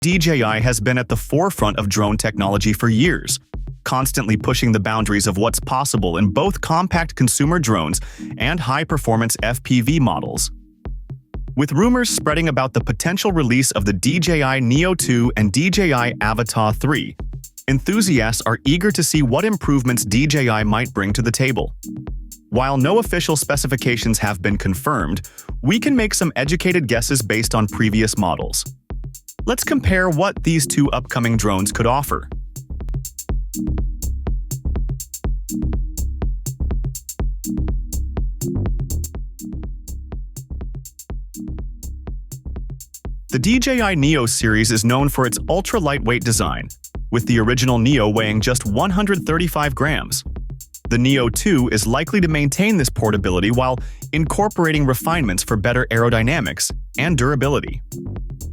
DJI has been at the forefront of drone technology for years, constantly pushing the boundaries of what's possible in both compact consumer drones and high-performance FPV models. With rumors spreading about the potential release of the DJI NEO 2 and DJI AVATA 3, enthusiasts are eager to see what improvements DJI might bring to the table. While no official specifications have been confirmed, we can make some educated guesses based on previous models. Let's compare what these two upcoming drones could offer. The DJI NEO series is known for its ultra-lightweight design, with the original NEO weighing just 135 grams. The NEO 2 is likely to maintain this portability while incorporating refinements for better aerodynamics and durability.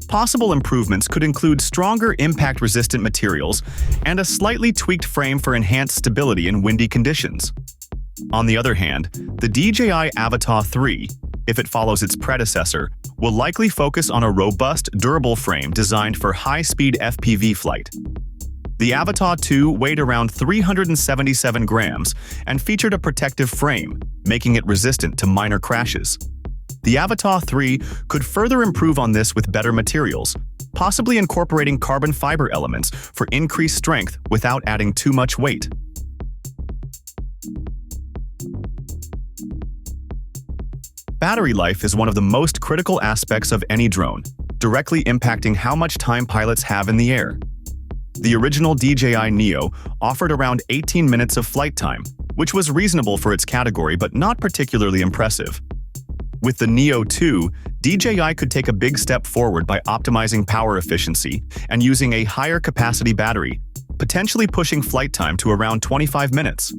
Possible improvements could include stronger impact-resistant materials and a slightly tweaked frame for enhanced stability in windy conditions. On the other hand, the DJI AVATA 3, if it follows its predecessor, will likely focus on a robust, durable frame designed for high-speed FPV flight. The AVATA 2 weighed around 377 grams and featured a protective frame, making it resistant to minor crashes. The AVATA 3 could further improve on this with better materials, possibly incorporating carbon fiber elements for increased strength without adding too much weight. Battery life is one of the most critical aspects of any drone, directly impacting how much time pilots have in the air. The original DJI NEO offered around 18 minutes of flight time, which was reasonable for its category but not particularly impressive. With the NEO 2, DJI could take a big step forward by optimizing power efficiency and using a higher capacity battery, potentially pushing flight time to around 25 minutes.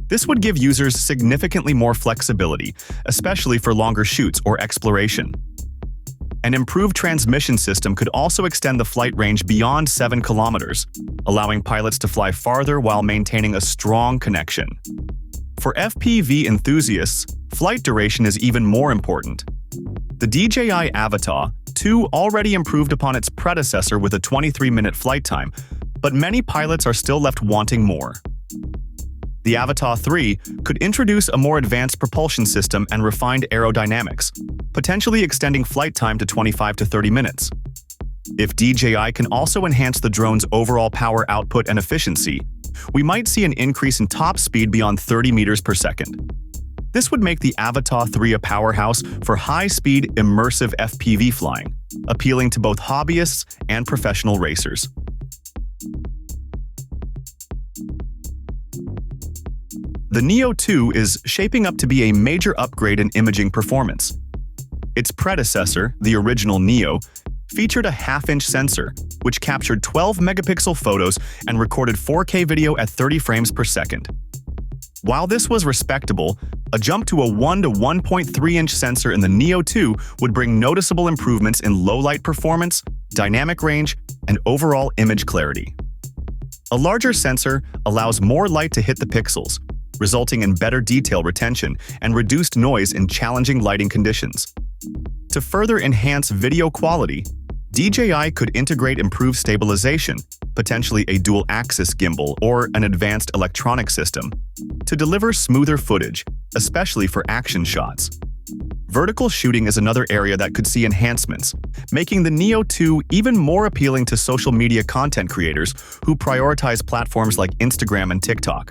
This would give users significantly more flexibility, especially for longer shoots or exploration. An improved transmission system could also extend the flight range beyond 7 kilometers, allowing pilots to fly farther while maintaining a strong connection. For FPV enthusiasts, flight duration is even more important. The DJI AVATA 2 already improved upon its predecessor with a 23-minute flight time, but many pilots are still left wanting more. The AVATA 3 could introduce a more advanced propulsion system and refined aerodynamics, potentially extending flight time to 25 to 30 minutes. If DJI can also enhance the drone's overall power output and efficiency, we might see an increase in top speed beyond 30 meters per second. This would make the AVATA 3 a powerhouse for high-speed, immersive FPV flying, appealing to both hobbyists and professional racers. The NEO 2 is shaping up to be a major upgrade in imaging performance. Its predecessor, the original NEO, featured a half-inch sensor, which captured 12-megapixel photos and recorded 4K video at 30 frames per second. While this was respectable, a jump to a 1 to 1.3-inch sensor in the NEO 2 would bring noticeable improvements in low-light performance, dynamic range, and overall image clarity. A larger sensor allows more light to hit the pixels, resulting in better detail retention and reduced noise in challenging lighting conditions. To further enhance video quality, DJI could integrate improved stabilization, potentially a dual-axis gimbal or an advanced electronic system, to deliver smoother footage, especially for action shots. Vertical shooting is another area that could see enhancements, making the NEO 2 even more appealing to social media content creators who prioritize platforms like Instagram and TikTok.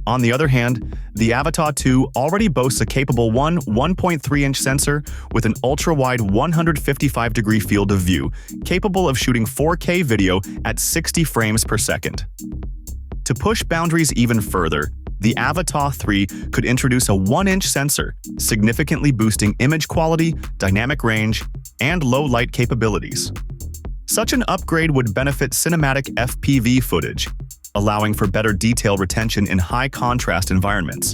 On the other hand, the AVATA 2 already boasts a capable 1.3-inch sensor with an ultra-wide 155-degree field of view, capable of shooting 4K video at 60 frames per second. To push boundaries even further, the AVATA 3 could introduce a 1-inch sensor, significantly boosting image quality, dynamic range, and low-light capabilities. Such an upgrade would benefit cinematic FPV footage, allowing for better detail retention in high-contrast environments.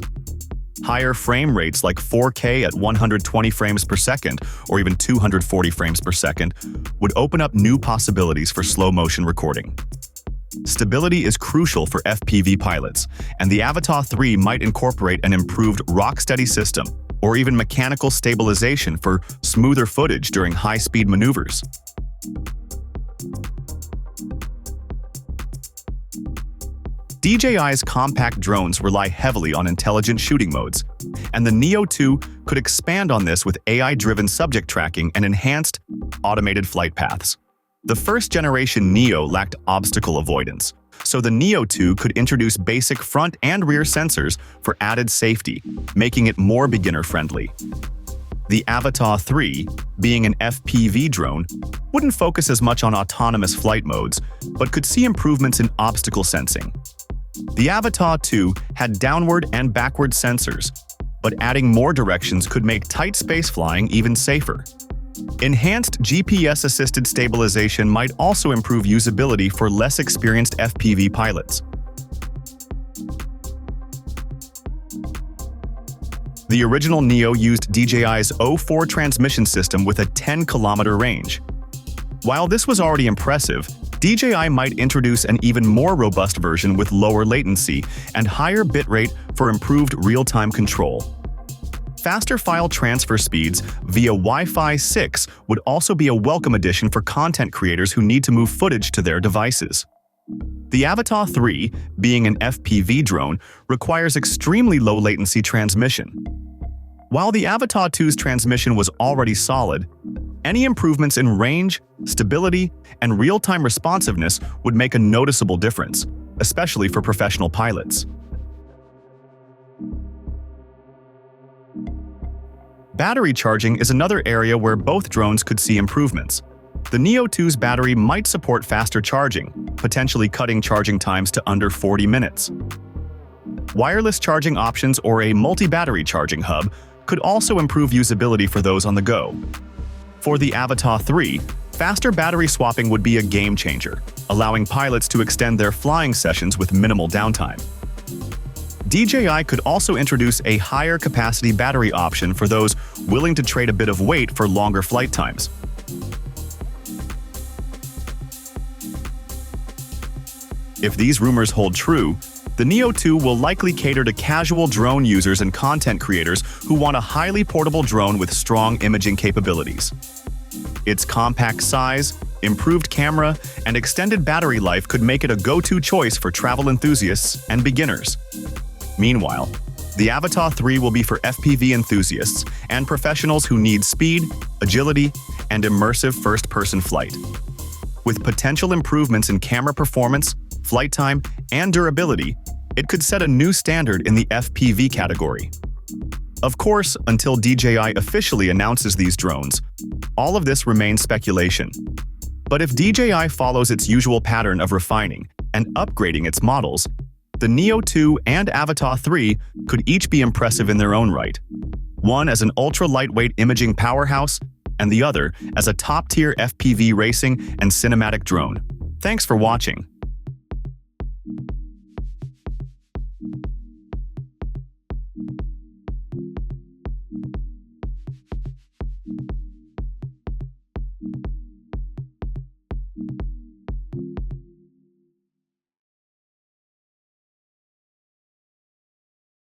Higher frame rates like 4K at 120 frames per second or even 240 frames per second would open up new possibilities for slow-motion recording. Stability is crucial for FPV pilots, and the AVATA 3 might incorporate an improved rock-steady system or even mechanical stabilization for smoother footage during high-speed maneuvers. DJI's compact drones rely heavily on intelligent shooting modes, and the Neo 2 could expand on this with AI-driven subject tracking and enhanced, automated flight paths. The first-generation Neo lacked obstacle avoidance, so the Neo 2 could introduce basic front and rear sensors for added safety, making it more beginner-friendly. The AVATA 3, being an FPV drone, wouldn't focus as much on autonomous flight modes, but could see improvements in obstacle sensing. The AVATA 2 had downward and backward sensors, but adding more directions could make tight space flying even safer. Enhanced GPS-assisted stabilization might also improve usability for less experienced FPV pilots. The original Neo used DJI's 04 transmission system with a 10-kilometer range. While this was already impressive, DJI might introduce an even more robust version with lower latency and higher bitrate for improved real-time control. Faster file transfer speeds via Wi-Fi 6 would also be a welcome addition for content creators who need to move footage to their devices. The AVATA 3, being an FPV drone, requires extremely low latency transmission. While the AVATA 2's transmission was already solid, any improvements in range, stability, and real-time responsiveness would make a noticeable difference, especially for professional pilots. Battery charging is another area where both drones could see improvements. The Neo 2's battery might support faster charging, potentially cutting charging times to under 40 minutes. Wireless charging options or a multi-battery charging hub could also improve usability for those on the go. For the AVATA 3, faster battery swapping would be a game-changer, allowing pilots to extend their flying sessions with minimal downtime. DJI could also introduce a higher capacity battery option for those willing to trade a bit of weight for longer flight times. If these rumors hold true, the Neo 2 will likely cater to casual drone users and content creators who want a highly portable drone with strong imaging capabilities. Its compact size, improved camera, and extended battery life could make it a go-to choice for travel enthusiasts and beginners. Meanwhile, the AVATA 3 will be for FPV enthusiasts and professionals who need speed, agility, and immersive first-person flight. With potential improvements in camera performance, flight time, and durability, it could set a new standard in the FPV category. Of course, until DJI officially announces these drones, all of this remains speculation. But if DJI follows its usual pattern of refining and upgrading its models, the Neo 2 and AVATA 3 could each be impressive in their own right. One as an ultra-lightweight imaging powerhouse, and the other as a top-tier FPV racing and cinematic drone. Thanks for watching.